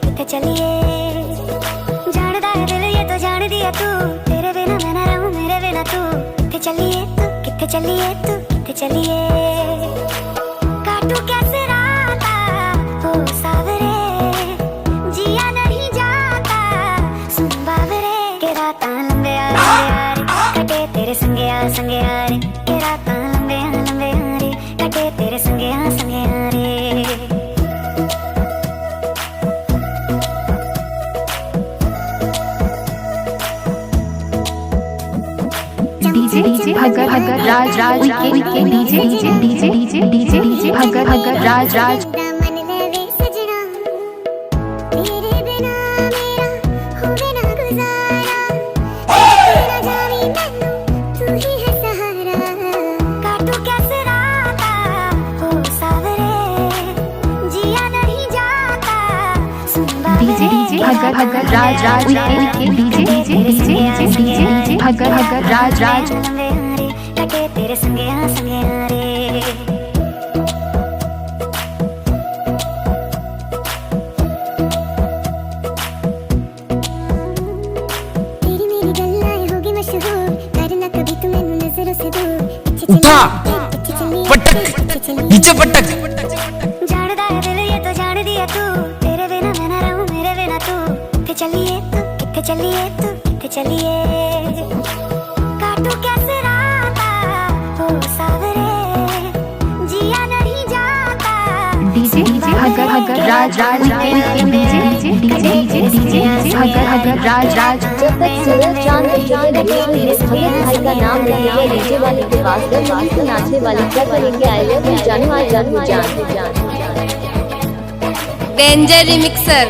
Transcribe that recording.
किथे चलिए जानदा है दिल ये तो जान दिया तू, तेरे बिना मैं ना रहूं मेरे बिना तू। किथे चलिए काटू कैसे राता हो सावरे, जिया नहीं जाता सुन बावरे। के राता लंबे यार कटे तेरे संगे यार, के राता लंबे यार कटे तेरे संगे यार। डीजे भगत राज के डीजे भगत राज भगत राज के डीजे भगत राज कटे तेरे संगे यारे। तेरी मेरी गल्लाएं होगी मशहूर, करना कभी तू मैनू नजरों से दूर। उठा पटक नीचे पटक, जानदा है दिल ये तो जान दिया तू, तेरे बिना मैं ना रहूं मेरे बिना तू। किथे चलिए काटू कैसे राता हो सावरे, जिया नहीं जाता। डीजे भगत राज के डीजे भगत राज। जब तक सूरज चांद भगत भाई का नाम लेंगे, डीजे वाले के पास नाचने वाले क्या करेंगे? आई लव यू जान। Danger remixer.